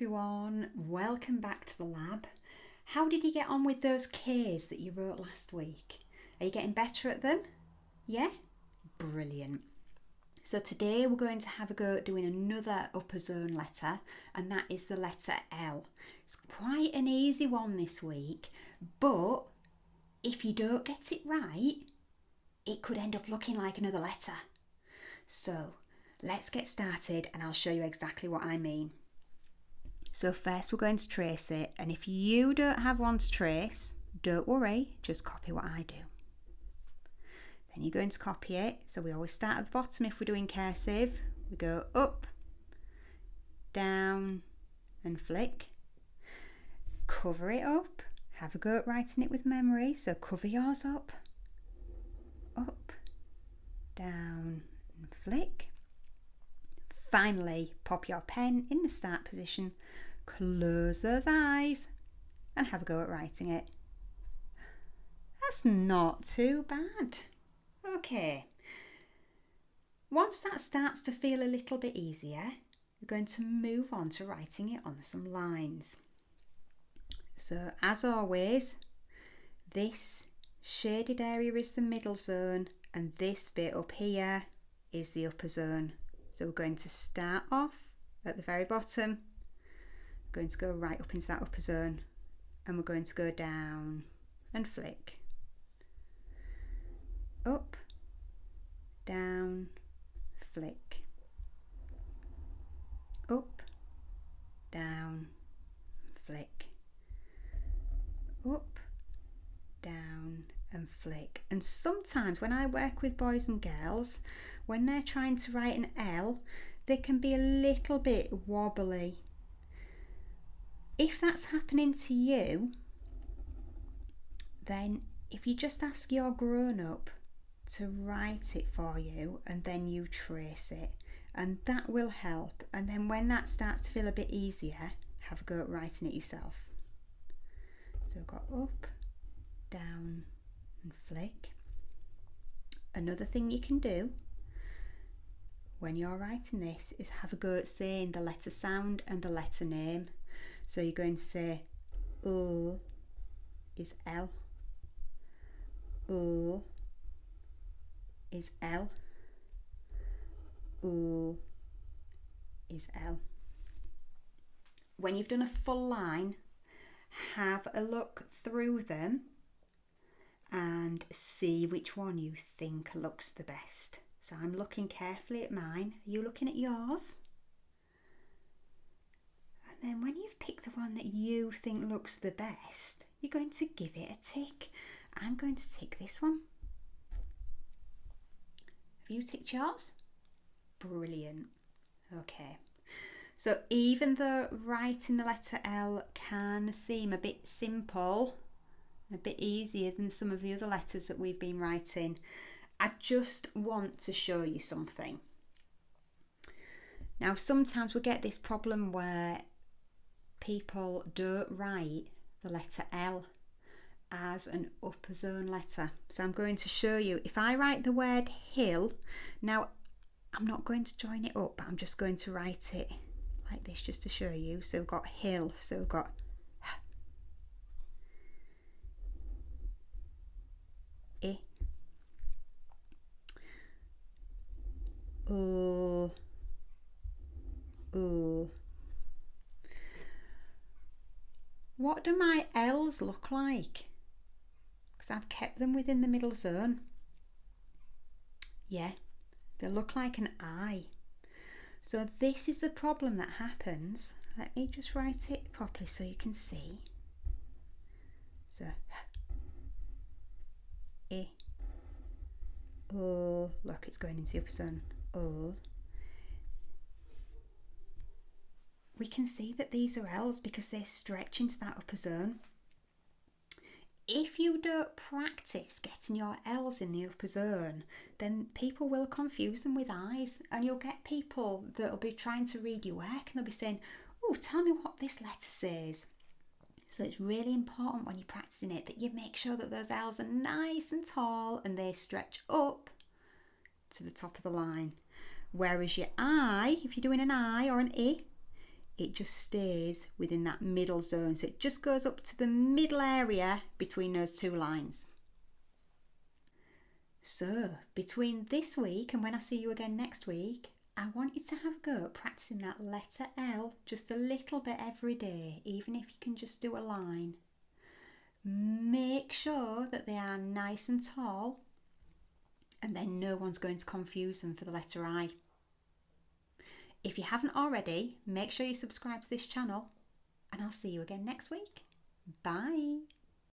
everyone, welcome back to the lab. How did you get on with those K's that you wrote last week? Are you getting better at them? Yeah? Brilliant. So today we're going to have a go at doing another upper zone letter, and that is the letter L. It's quite an easy one this week, but if you don't get it right, it could end up looking like another letter. So let's get started and I'll show you exactly what I mean. So first we're going to trace it, and if you don't have one to trace, don't worry, just copy what I do. Then you're going to copy it. So we always start at the bottom if we're doing cursive. We go up, down and flick. Cover it up. Have a go at writing it with memory. So cover yours up, down and flick. Finally, pop your pen in the start position, close those eyes and have a go at writing it. That's not too bad. Okay, once that starts to feel a little bit easier, we're going to move on to writing it on some lines. So as always, this shaded area is the middle zone and this bit up here is the upper zone. So we're going to start off at the very bottom, we're going to go right up into that upper zone and we're going to go down and flick. Up, down, flick. Up, down, flick. Up, down and flick. And sometimes when I work with boys and girls, when they're trying to write an L, they can be a little bit wobbly. If that's happening to you, then if you just ask your grown-up to write it for you and then you trace it, and that will help. And then when that starts to feel a bit easier, have a go at writing it yourself. So we've got up, down and flick. Another thing you can do when you're writing this is have a go at saying the letter sound and the letter name. So you're going to say O is L, O is L, O is L. When you've done a full line, have a look through them and see which one you think looks the best. So I'm looking carefully at mine. Are you looking at yours? And then when you've picked the one that you think looks the best, you're going to give it a tick. I'm going to tick this one. Have you ticked yours? Brilliant. Okay. So even though writing the letter L can seem a bit simple, a bit easier than some of the other letters that we've been writing, I just want to show you something. Now sometimes we get this problem where people don't write the letter L as an upper zone letter. So I'm going to show you, if I write the word hill, now I'm not going to join it up, but I'm just going to write it like this just to show you. So we've got hill, so we've got I, O, O. What do my L's look like? Because I've kept them within the middle zone. Yeah, they look like an I. So this is the problem that happens. Let me just write it properly so you can see. So, I, O, look, it's going into the upper zone, O. We can see that these are L's because they stretch into that upper zone. If you don't practice getting your L's in the upper zone, then people will confuse them with I's, and you'll get people that'll be trying to read your work and they'll be saying, oh, tell me what this letter says. So it's really important when you're practicing it that you make sure that those L's are nice and tall and they stretch up to the top of the line. Whereas your I, if you're doing an I or an I, it just stays within that middle zone. So it just goes up to the middle area between those two lines. So between this week and when I see you again next week, I want you to have a go at practicing that letter L just a little bit every day, even if you can just do a line. Make sure that they are nice and tall, and then no one's going to confuse them for the letter I. If you haven't already, make sure you subscribe to this channel, and I'll see you again next week. Bye.